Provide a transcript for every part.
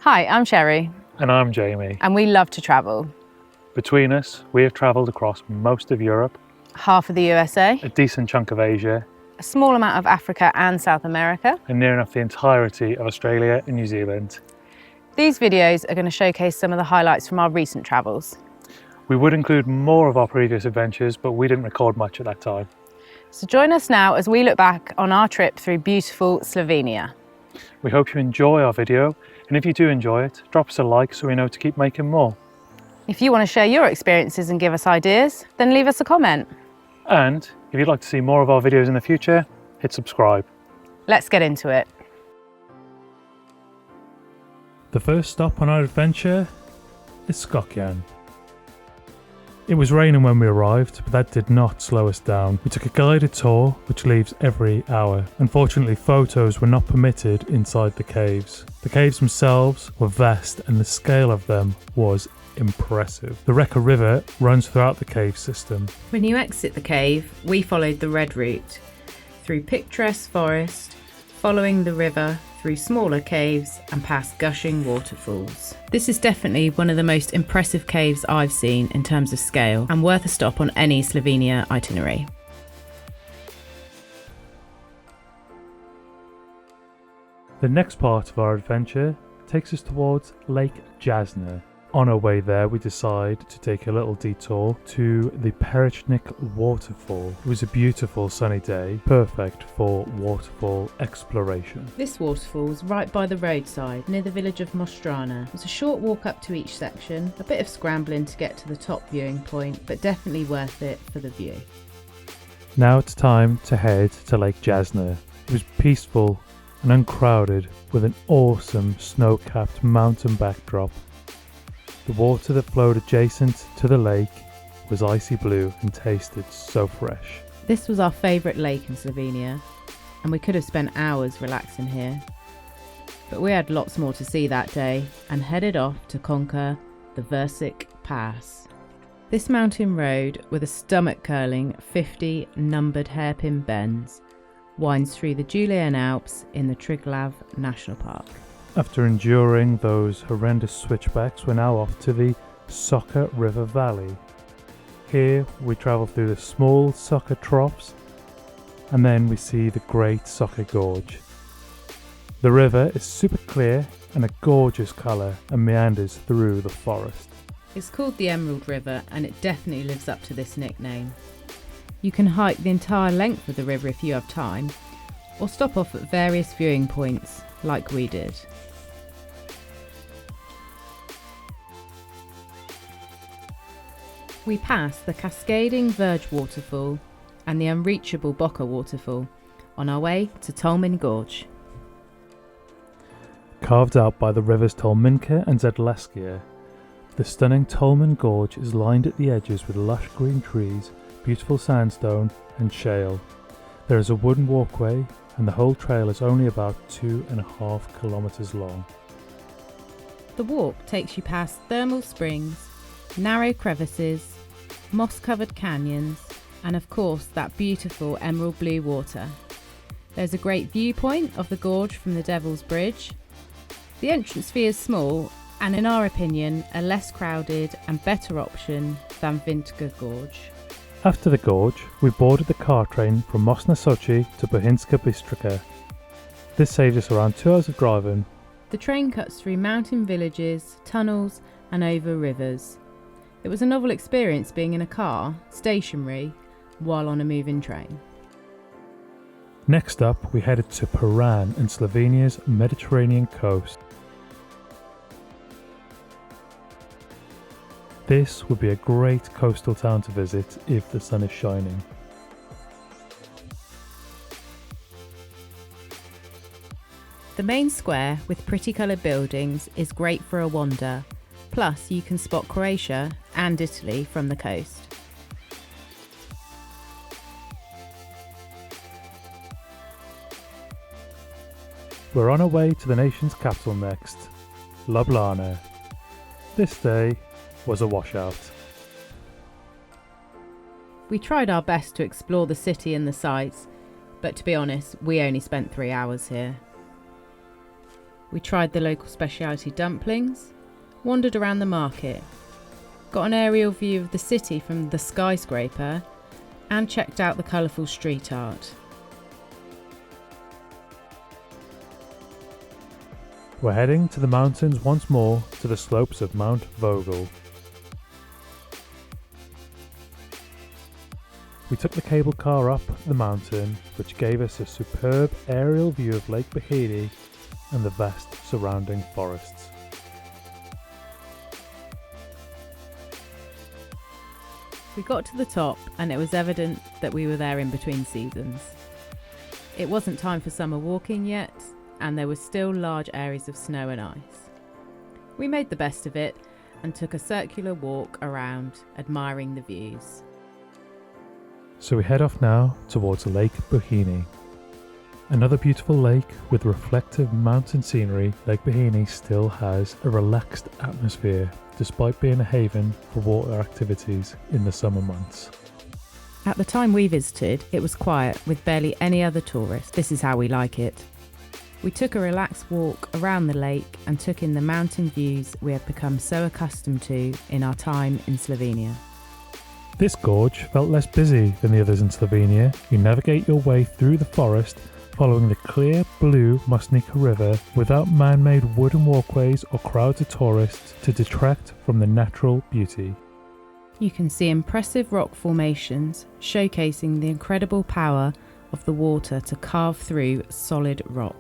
Hi, I'm Sherry. And I'm Jamie. And we love to travel. Between us, we have travelled across most of Europe, half of the USA, a decent chunk of Asia, a small amount of Africa and South America, and near enough the entirety of Australia and New Zealand. These videos are going to showcase some of the highlights from our recent travels. We would include more of our previous adventures, but we didn't record much at that time. So join us now as we look back on our trip through beautiful Slovenia. We hope you enjoy our video, and if you do enjoy it, drop us a like so we know to keep making more. If you want to share your experiences and give us ideas, then leave us a comment. And if you'd like to see more of our videos in the future, hit subscribe. Let's get into it. The first stop on our adventure is Skopje. It was raining when we arrived, but that did not slow us down. We took a guided tour, which leaves every hour. Unfortunately, photos were not permitted inside the caves. The caves themselves were vast, and the scale of them was impressive. The Reka River runs throughout the cave system. When you exit the cave, we followed the red route through picturesque forest, following the river through smaller caves and past gushing waterfalls. This is definitely one of the most impressive caves I've seen in terms of scale and worth a stop on any Slovenia itinerary. The next part of our adventure takes us towards Lake Jasna. On our way there, we decide to take a little detour to the Perechnik waterfall. It was a beautiful sunny day, perfect for waterfall exploration. This waterfall is right by the roadside near the village of Mostrana. It's a short walk up to each section, a bit of scrambling to get to the top viewing point, but definitely worth it for the view. Now it's time to head to Lake Jasna. It was peaceful and uncrowded with an awesome snow-capped mountain backdrop. The water that flowed adjacent to the lake was icy blue and tasted so fresh. This was our favourite lake in Slovenia, and we could have spent hours relaxing here. But we had lots more to see that day and headed off to conquer the Versik Pass. This mountain road with a stomach-curling 50 numbered hairpin bends winds through the Julian Alps in the Triglav National Park. After enduring those horrendous switchbacks, we're now off to the Soka River Valley. Here we travel through the small Soka troughs, and then we see the Great Soka Gorge. The river is super clear and a gorgeous colour and meanders through the forest. It's called the Emerald River, and it definitely lives up to this nickname. You can hike the entire length of the river if you have time, or stop off at various viewing points like we did. We passed the cascading Verge waterfall and the unreachable Boka waterfall on our way to Tolmin Gorge. Carved out by the rivers Tolminka and Zedleskia, the stunning Tolmin Gorge is lined at the edges with lush green trees, beautiful sandstone and shale. There is a wooden walkway, and the whole trail is only about 2.5 kilometres long. The walk takes you past thermal springs, narrow crevices, moss-covered canyons, and of course that beautiful emerald blue water. There's a great viewpoint of the gorge from the Devil's Bridge. The entrance fee is small, and in our opinion a less crowded and better option than Vintka Gorge. After the gorge, we boarded the car train from Mostna Sochi to Bohinska Bystrica. This saved us around 2 hours of driving. The train cuts through mountain villages, tunnels and over rivers. It was a novel experience being in a car, stationary, while on a moving train. Next up, we headed to Piran and Slovenia's Mediterranean coast. This would be a great coastal town to visit if the sun is shining. The main square with pretty coloured buildings is great for a wander, plus you can spot Croatia and Italy from the coast. We're on our way to the nation's capital next, Ljubljana. This day was a washout. We tried our best to explore the city and the sights, but to be honest, we only spent 3 hours here. We tried the local specialty dumplings, wandered around the market, got an aerial view of the city from the skyscraper, and checked out the colourful street art. We're heading to the mountains once more, to the slopes of Mount Vogel. We took the cable car up the mountain, which gave us a superb aerial view of Lake Bohini and the vast surrounding forests. We got to the top and it was evident that we were there in between seasons. It wasn't time for summer walking yet, and there were still large areas of snow and ice. We made the best of it and took a circular walk around, admiring the views. So we head off now towards Lake Bohini. Another beautiful lake with reflective mountain scenery, Lake Bohini still has a relaxed atmosphere despite being a haven for water activities in the summer months. At the time we visited, it was quiet with barely any other tourists. This is how we like it. We took a relaxed walk around the lake and took in the mountain views we had become so accustomed to in our time in Slovenia. This gorge felt less busy than the others in Slovenia. You navigate your way through the forest following the clear blue Majestic River without man-made wooden walkways or crowds of tourists to detract from the natural beauty. You can see impressive rock formations showcasing the incredible power of the water to carve through solid rock.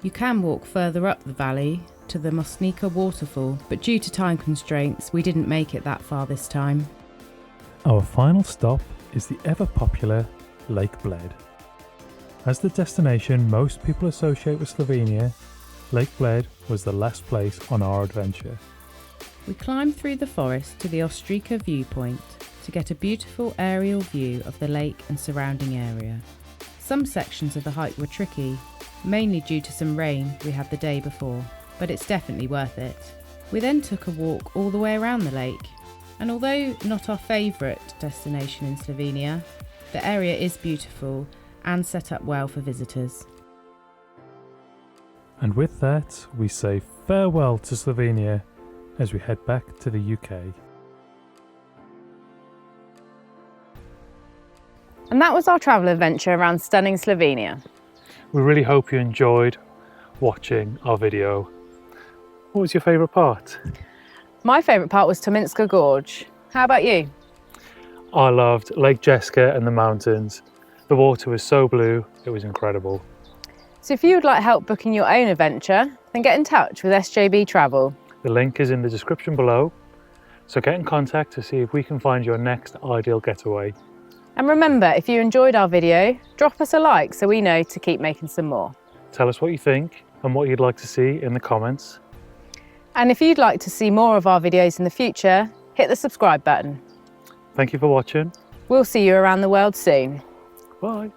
You can walk further up the valley to the Majestic waterfall, but due to time constraints we didn't make it that far this time. Our final stop is the ever-popular Lake Bled. As the destination most people associate with Slovenia, Lake Bled was the last place on our adventure. We climbed through the forest to the Ostrika viewpoint to get a beautiful aerial view of the lake and surrounding area. Some sections of the hike were tricky, mainly due to some rain we had the day before, but it's definitely worth it. We then took a walk all the way around the lake, and although not our favourite destination in Slovenia, the area is beautiful and set up well for visitors. And with that, we say farewell to Slovenia as we head back to the UK. And that was our travel adventure around stunning Slovenia. We really hope you enjoyed watching our video. What was your favourite part? My favourite part was Tominska Gorge. How about you? I loved Lake Jessica and the mountains. The water was so blue, it was incredible. So if you would like help booking your own adventure, then get in touch with SJB Travel. The link is in the description below, so get in contact to see if we can find your next ideal getaway. And remember, if you enjoyed our video, drop us a like so we know to keep making some more. Tell us what you think and what you'd like to see in the comments. And if you'd like to see more of our videos in the future, hit the subscribe button. Thank you for watching. We'll see you around the world soon. Bye.